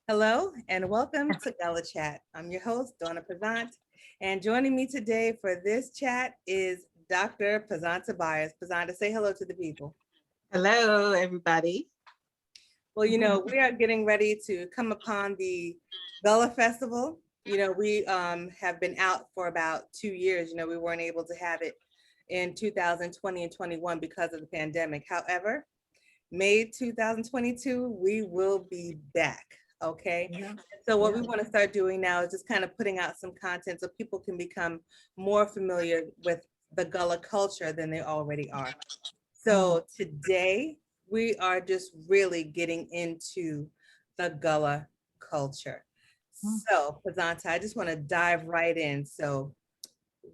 Hello and welcome to Gullah Chat. I'm your host, Donna Pazant, and joining me today for this chat is Dr. Pazanta Byers. Pazanta, say hello to the people. Hello, everybody. Well, we are getting ready to come upon the Gullah Festival. We have been out for about 2 years. We weren't able to have it in 2020 and 21 because of the pandemic. However, May 2022, we will be back. Okay. Yeah. So what Yeah. we want to start doing now is just kind of putting out some content so people can become more familiar with the Gullah culture than they already are. So today we are just really getting into the Gullah culture. So Pazanta, I just want to dive right in. So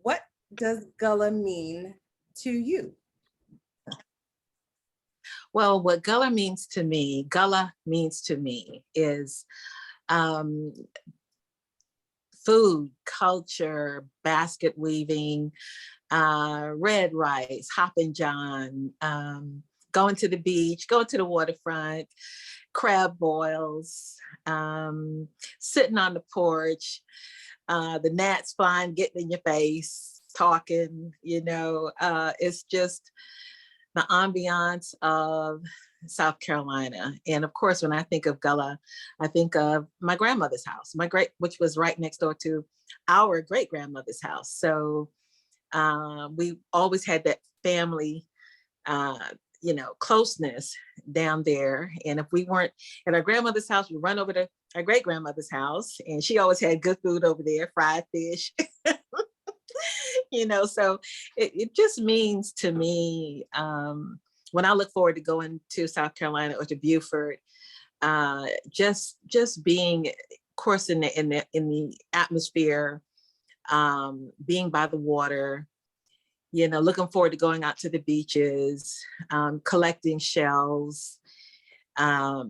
what does Gullah mean to you? Well, what Gullah means to me is um, food, culture, basket weaving, red rice, hoppin' john, going to the beach, going to the waterfront, crab boils, sitting on the porch, the gnats flying, getting in your face, talking, it's just the ambiance of South Carolina. And of course, when I think of Gullah, I think of my grandmother's house, which was right next door to our great grandmother's house. So we always had that family, closeness down there. And if we weren't at our grandmother's house, we run over to our great grandmother's house, and she always had good food over there, fried fish. So it just means to me, when I look forward to going to South Carolina or to Beaufort, just being, of course, in the atmosphere, being by the water, looking forward to going out to the beaches, collecting shells, yeah,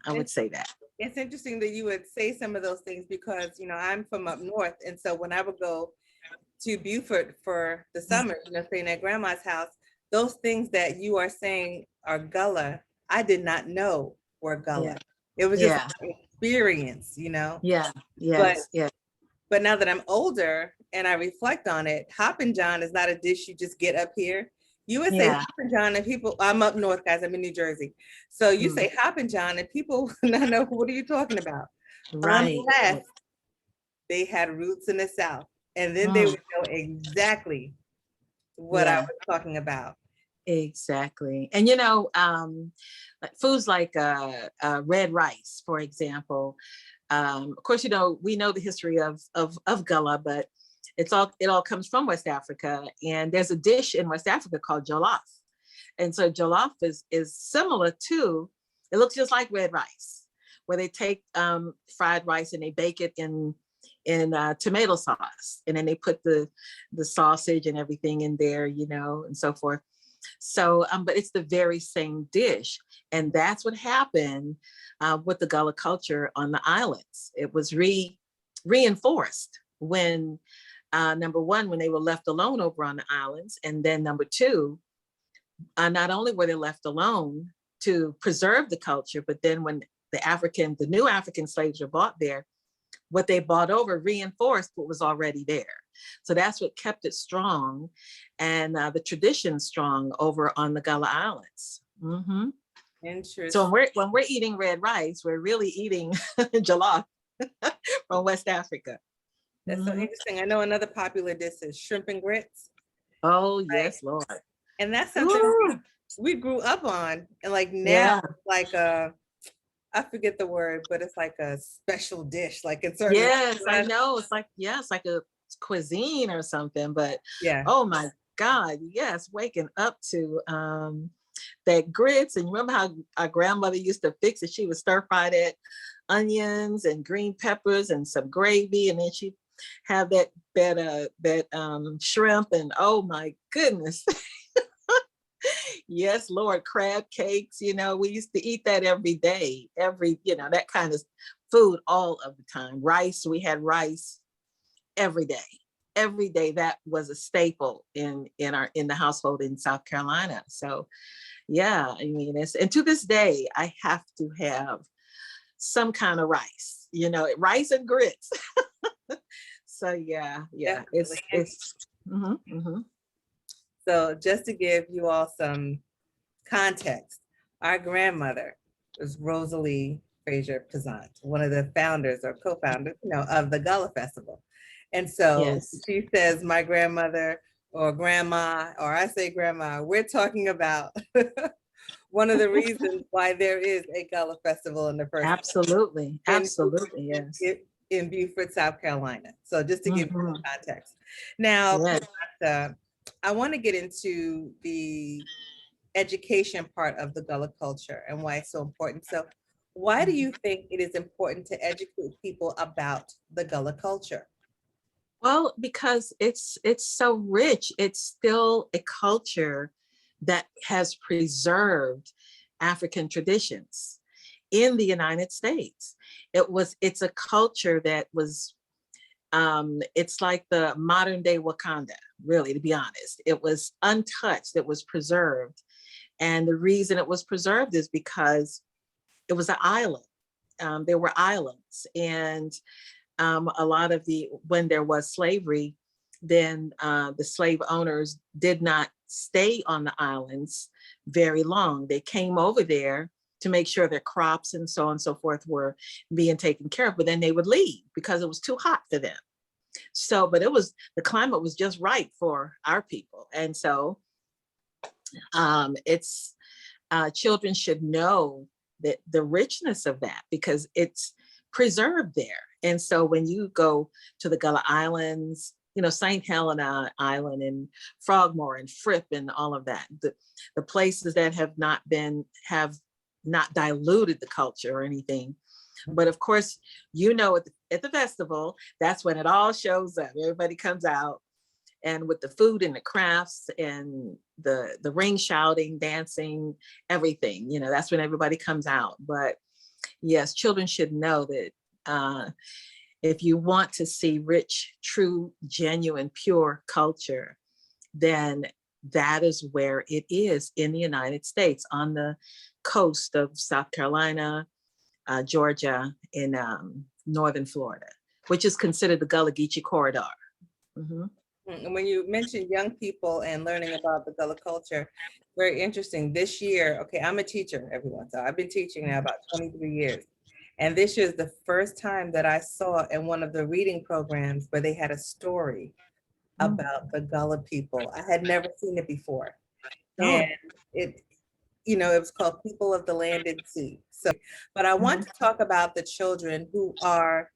I would say that. It's interesting that you would say some of those things because, I'm from up north. And so when I would go to Beaufort for the summer, staying at grandma's house, those things that you are saying are Gullah, I did not know were Gullah. Yeah. It was just Yeah. an experience, Yeah. But Yes. Yeah. but now that I'm older and I reflect on it, Hoppin' John is not a dish you just get up here. You would say Yeah. Hoppin' John and people, I'm up north, guys, I'm in New Jersey. So you say Hoppin' John and people not know, what are you talking about? Right. Unless they had roots in the South. And then they would know exactly what I Yeah. was talking about. Exactly. And like foods like red rice, for example. Of course, we know the history of Gullah, but it all comes from West Africa. And there's a dish in West Africa called jollof. And so jollof is similar to, it looks just like red rice, where they take fried rice and they bake it in tomato sauce, and then they put the sausage and everything in there, and so forth. So, but it's the very same dish. And that's what happened with the Gullah culture on the islands. It was reinforced when, number one, when they were left alone over on the islands. And then number two, not only were they left alone to preserve the culture, but then when the new African slaves were brought there, what they bought over reinforced what was already there. So that's what kept it strong, and the tradition strong over on the Gullah Islands. Mm-hmm. Interesting. So when we're eating red rice, we're really eating jollof from West Africa. That's so interesting. I know another popular dish is shrimp and grits. Oh, yes, Lord. And that's something we grew up on. And like now, like I forget the word, but it's like a special dish. Like it's certain. Yes, I know. It's like a cuisine or something. But yeah. Oh my God, yes, waking up to that grits. And you remember how our grandmother used to fix it? She would stir fry that onions and green peppers and some gravy, and then she'd have that shrimp. And oh my goodness. Yes, Lord, crab cakes, we used to eat that every day, that kind of food all of the time. Rice, we had rice every day. every day that was a staple in the household in South Carolina. So yeah, I mean, and to this day, I have to have some kind of rice, rice and grits. So yeah, Definitely. it's So just to give you all some context, our grandmother was Rosalie Fraser Pizant, one of the founders or co-founders, of the Gullah Festival. And so yes, she says, my grandmother or grandma, or I say grandma, we're talking about one of the reasons why there is a Gullah Festival in the first absolutely, in, absolutely, yes. in Beaufort, South Carolina. So just to give you some Mhm. context. Now, Yes. I want to get into the education part of the Gullah culture and why it's so important. So why do you think it is important to educate people about the Gullah culture? Well, because it's so rich. It's still a culture that has preserved African traditions in the United States. It's a culture that was it's like the modern day Wakanda, really, to be honest. It was untouched, it was preserved. And the reason it was preserved is because it was an island. There were islands, and a lot of when there was slavery, then the slave owners did not stay on the islands very long. They came over there to make sure their crops and so on and so forth were being taken care of, but then they would leave because it was too hot for them. So, but the climate was just right for our people. And so it's children should know that the richness of that, because it's preserved there. And so when you go to the Gullah Islands, St. Helena Island and Frogmore and Fripp and all of that, the places that have not diluted the culture or anything. But of course, at the festival, that's when it all shows up. Everybody comes out, and with the food and the crafts and the ring shouting, dancing, everything, that's when everybody comes out. But yes, children should know that if you want to see rich, true, genuine, pure culture, then that is where it is in the United States, on the coast of South Carolina, Georgia, in northern Florida, which is considered the Gullah Geechee corridor. Mm-hmm. And when you mention young people and learning about the Gullah culture, very interesting. This year, okay, I'm a teacher, everyone. So I've been teaching now about 23 years. And this year is the first time that I saw in one of the reading programs where they had a story about the Gullah people. I had never seen it before. And it was called People of the Land and Sea. So, but I want to talk about the children who are,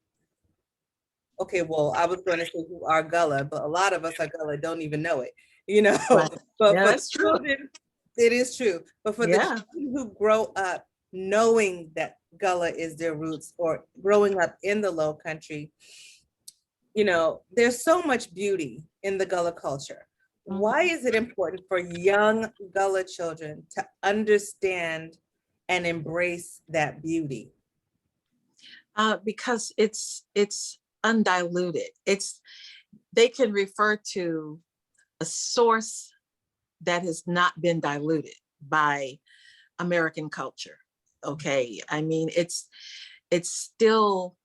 okay, well, I was going to say who are Gullah, but a lot of us are Gullah, don't even know it, Right. but Yeah, for that's the true. children, it is true. But for the children who grow up knowing that Gullah is their roots, or growing up in the Low Country, there's so much beauty in the Gullah culture. Why is it important for young Gullah children to understand and embrace that beauty? Because it's undiluted. They can refer to a source that has not been diluted by American culture. Okay, I mean, it's still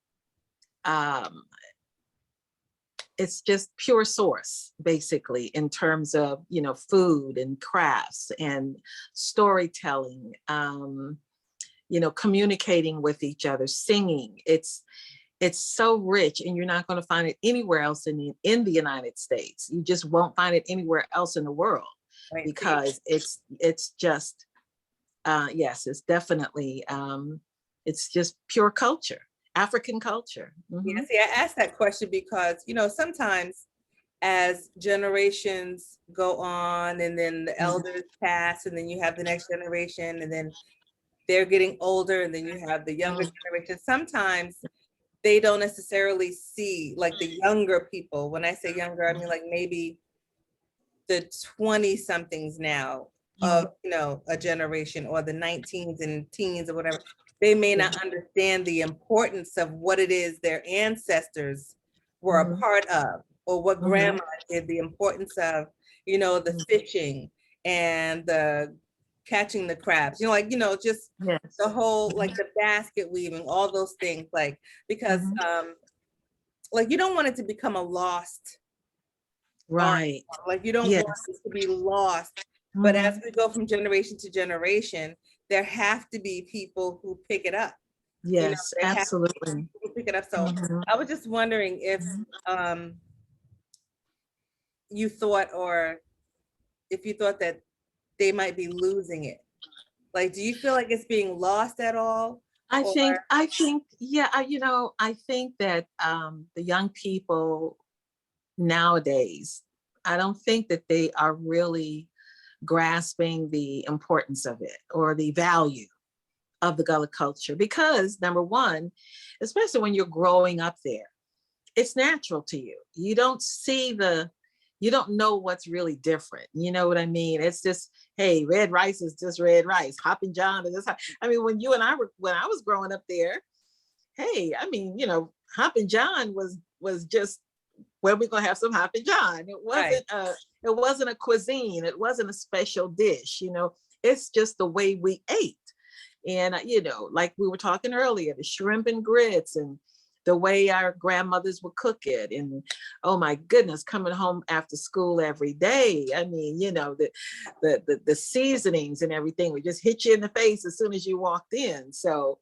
it's just pure source, basically, in terms of food and crafts and storytelling, communicating with each other, singing. It's so rich, and you're not going to find it anywhere else in the United States. You just won't find it anywhere else in the world, right? Because it's just yes, it's definitely it's just pure culture, African culture. Mm-hmm. Yeah, see, I asked that question because sometimes as generations go on, and then the elders pass, and then you have the next generation, and then they're getting older, and then you have the younger generation. Sometimes they don't necessarily see, like, the younger people. When I say younger, I mean like maybe the 20 somethings now of a generation, or the 19s and teens or whatever. They may not understand the importance of what it is their ancestors were a part of. or what Mhm. grandma did, the importance of, you know, the Mhm. fishing and the catching the crabs, you know, like, you know, just the Yes. whole, like Mhm. the basket weaving, all those things, like, because Mhm. like you don't want it to become a lost art, Right. like you don't want Yes. this to be lost. But as Mhm. we go from generation to generation, there have to be people who pick it up. You know, Yes, there have to be absolutely. people who pick it up. So Mhm. I was just wondering if Mhm. um you thought, or if you thought that they might be losing it. Like, do you feel like it's being lost at all? Or Yeah, I think that the young people nowadays, I don't think that they are really grasping the importance of it or the value of the Gullah culture because number one, especially when you're growing up there, it's natural to you. You don't know what's really different. You know what I mean? It's just, hey, red rice is just red rice. Hoppin' John is just, I mean, when I was growing up there, hey, I mean, Hoppin' John was just where we're gonna have some Hoppin' John. right, It wasn't a cuisine. It wasn't a special dish. It's just the way we ate. And like we were talking earlier, the shrimp and grits and the way our grandmothers would cook it. And oh my goodness, coming home after school every day. I mean, the seasonings and everything would just hit you in the face as soon as you walked in. So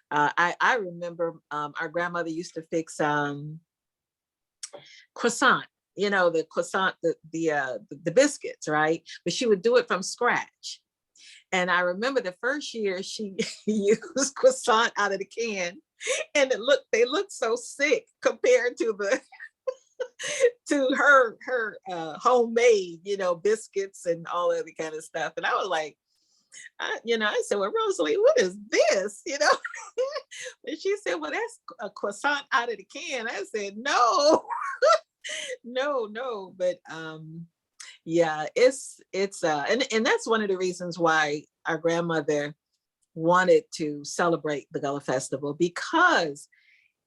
I remember our grandmother used to fix croissant, the croissant, the biscuits, right? But she would do it from scratch. And I remember the first year she used croissant out of the can, and they looked so sick compared to the to her homemade, biscuits and all that kind of stuff. And I was like, I said, well, Rosalie, what is this? And she said, well, that's a croissant out of the can. I said, no, no, but yeah, it's and that's one of the reasons why our grandmother wanted to celebrate the Gullah Festival, because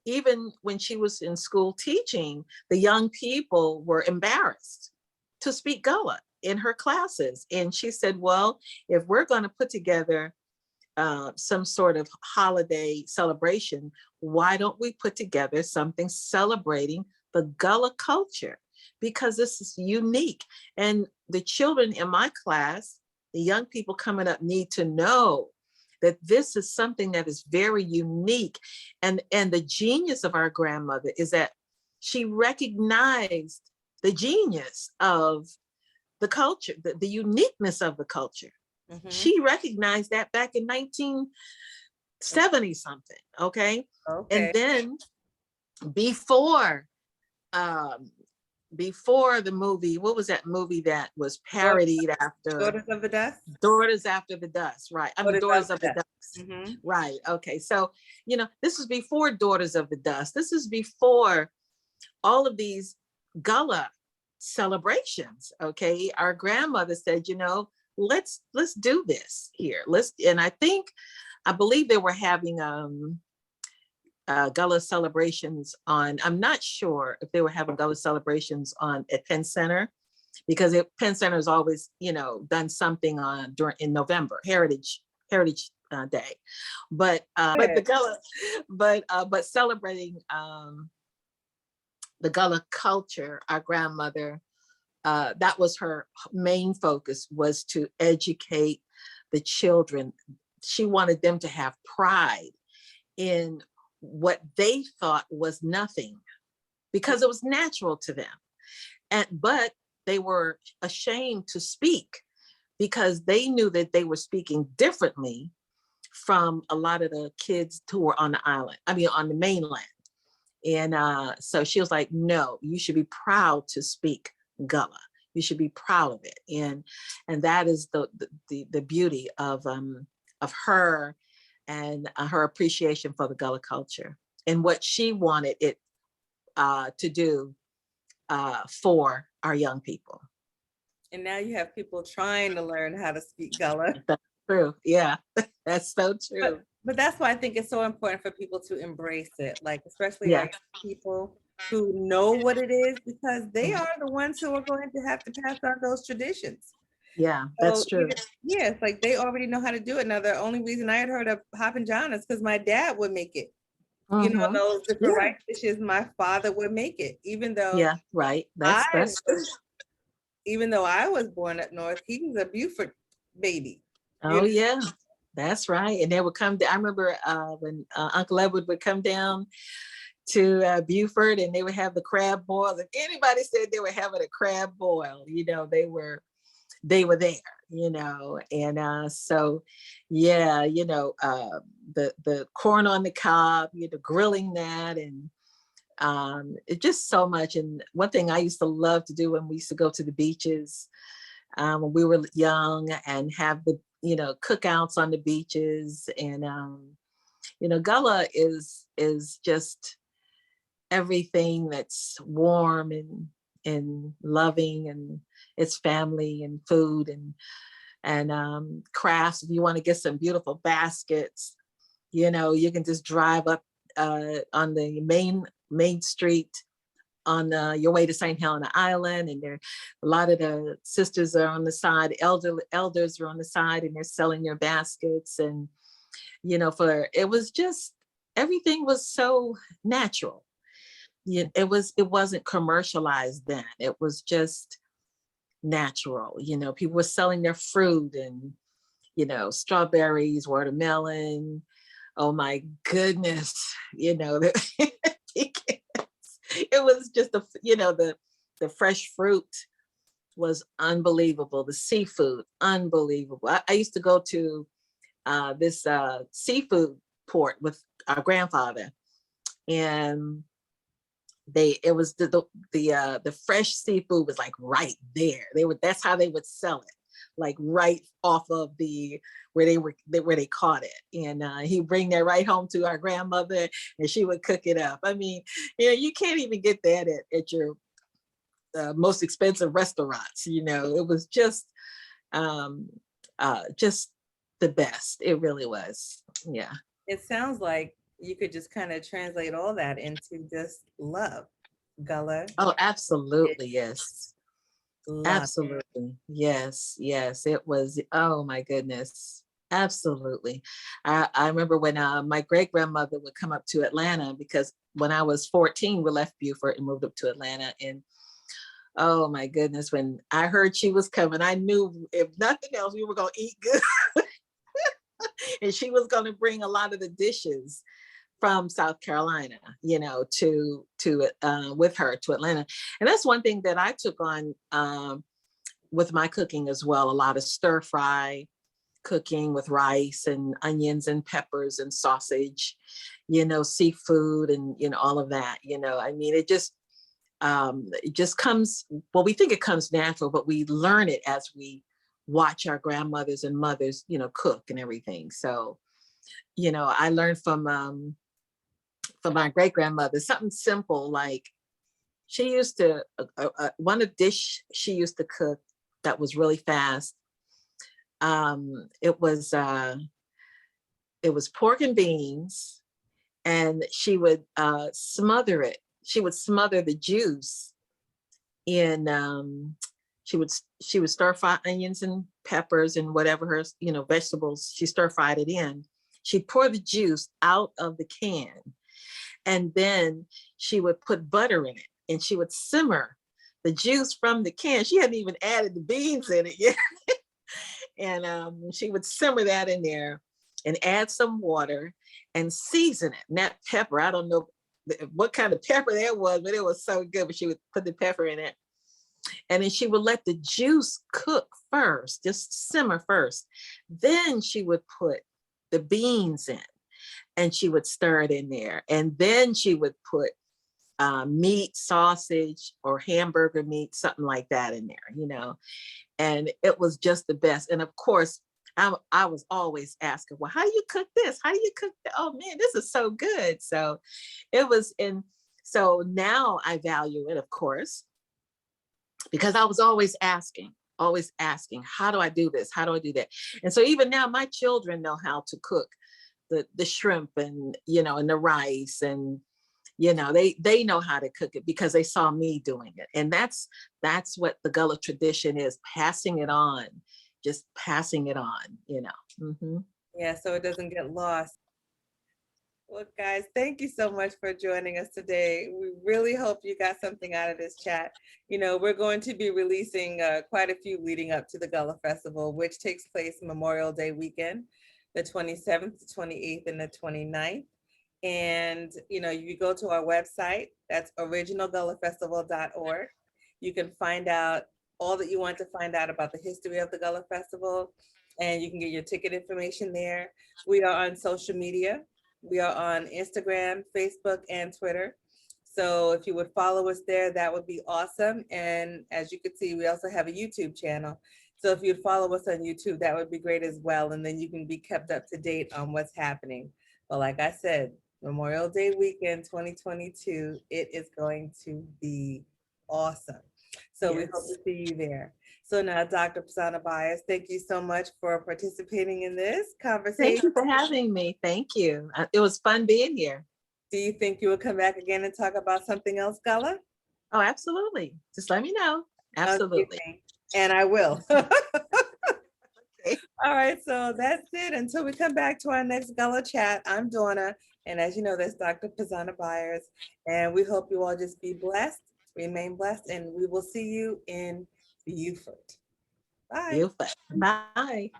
even when she was in school teaching, the young people were embarrassed to speak Gullah in her classes. And she said, well, if we're going to put together some sort of holiday celebration, why don't we put together something celebrating the Gullah culture? Because this is unique. And the children in my class, the young people coming up, need to know that this is something that is very unique. And the genius of our grandmother is that she recognized the genius of the culture, the uniqueness of the culture. mm-hmm. She recognized that back in 1970 something, okay? And Okay. then before um before the movie, what was that movie that was Daughters, parodied after Daughters of the Dust. Daughters After the Dust, right? I mean, Daughters of Daughters the of the Dust. Dust, Mm-hmm. right? Okay, so this is before Daughters of the Dust. This is before all of these Gullah celebrations. Okay, our grandmother said, let's do this here. And I believe they were having Gullah celebrations on. I'm not sure if they were having Gullah celebrations on at Penn Center, because Penn Center has always, done something in November, Heritage Day, but the Good. Gullah, but celebrating the Gullah culture, our grandmother, that was her main focus, was to educate the children. She wanted them to have pride in what they thought was nothing, because it was natural to them. But they were ashamed to speak because they knew that they were speaking differently from a lot of the kids who were on the island, I mean, on the mainland. And so she was like, no, you should be proud to speak Gullah. You should be proud of it. And that is the beauty of her, and her appreciation for the Gullah culture and what she wanted it to do for our young people. And now you have people trying to learn how to speak Gullah. That's true. Yeah, that's so But true. but that's why I think it's so important for people to embrace it, like especially our Yeah. young people. who know what it is, because they are the ones who are going to have to pass on those traditions. Yeah, that's So true. even, yeah, it's like they already know how to do it. Now, the only reason I had heard of Hoppin' John is because my dad would make it. You know, Mhm. those different Yeah, rice dishes, my father would make it. yeah, right. I That's true. Even though I was born up north, he was a Beaufort baby. You Oh yeah, that's right. And they would come. I remember when Uncle Edward would come down to Beaufort, and they would have the crab boil. If anybody said they were having a crab boil, they were there. And so yeah, the corn on the cob, grilling that, and it just so much. And one thing I used to love to do when we used to go to the beaches when we were young and have the cookouts on the beaches. And Gullah is just everything that's warm and loving, and it's family and food and crafts. If you want to get some beautiful baskets, you can just drive up on the main street on your way to St. Helena Island, and there a lot of the sisters are on the side, elders are on the side, and they're selling their baskets. And for it was just, everything was so natural. It wasn't commercialized then. It was just natural. People were selling their fruit, and strawberries, watermelon. Oh my goodness, it was just the fresh fruit was unbelievable. The seafood, unbelievable. I used to go to this seafood port with our grandfather, and it was the fresh seafood was like right there. That's how they would sell it, like right off of where they caught it. And he'd bring that right home to our grandmother, and she would cook it up. I mean, you can't even get that at your most expensive restaurants. It was um, just the best. It really was. Yeah. It sounds like you could just kind of translate all that into just love. Gullah Oh, is absolutely. Yes. love. Absolutely. Yes. Yes. It was. Oh my goodness. Absolutely. I remember when my great grandmother would come up to Atlanta, because when I was 14, we left Beaufort and moved up to Atlanta. And oh my goodness, when I heard she was coming, I knew if nothing else, we were going to eat good. And she was going to bring a lot of the dishes from South Carolina, to with her to Atlanta. And that's one thing that I took on with my cooking as well. A lot of stir fry cooking with rice and onions and peppers and sausage, seafood and, all of that. I mean, it just comes, well, we think it comes natural, but we learn it as we watch our grandmothers and mothers, cook and everything. So, I learned from my great grandmother something simple, like she used to one of dish she used to cook that was really fast. It was pork and beans, and she would smother it. She would smother the juice in she would stir fry onions and peppers and whatever her vegetables she stir fried it in. She'd pour the juice out of the can, and then she would put butter in it, and she would simmer the juice from the can. She hadn't even added the beans in it yet. And she would simmer that in there and add some water and season it. And that pepper, I don't know what kind of pepper that was, but it was so good. But she would put the pepper in it. And then she would let the juice cook first, just simmer first. Then she would put the beans in, and she would stir it in there. And then she would put meat, sausage, or hamburger meat, something like that in there, And it was just the best. And of course, I was always asking, well, how do you cook this? How do you cook that? Oh man, this is so good. So it was so now I value it, of course, because I was always asking, how do I do this? How do I do that? And so even now my children know how to cook the shrimp and, and the rice and, You know, they know how to cook it because they saw me doing it. And that's what the Gullah tradition is, passing it on, just passing it on, you know. Mhm. Yeah, so it doesn't get lost. Well, guys, thank you so much for joining us today. We really hope you got something out of this chat. You know, we're going to be releasing quite a few leading up to the Gullah Festival, which takes place Memorial Day weekend, the 27th, the 28th, and the 29th. And, you know, you go to our website, that's originalgullahfestival.org. You can find out all that you want to find out about the history of the Gullah Festival, and you can get your ticket information there. We are on social media. We are on Instagram, Facebook, and Twitter. So if you would follow us there, that would be awesome. And as you can see, we also have a YouTube channel. So if you'd follow us on YouTube, that would be great as well. And then you can be kept up to date on what's happening. But like I said, Memorial Day weekend 2022, it is going to be awesome. So we hope to Yes. see you there. So now, Dr. Prasanna Bias, thank you so much for participating in this Thank conversation. you for having me. Thank you. It was fun being here. Do you think you will come back again and talk about something else, Gullah? Oh, absolutely. Just let me know. Absolutely. Amazing. And I will. Okay. All right, so that's it. Until we come back to our next Gullah chat, I'm Donna. And as you know, that's Dr. Prasanna Byers. And we hope you all just be blessed, remain blessed, and we will see you in Beaufort. Bye. Beautiful. Bye.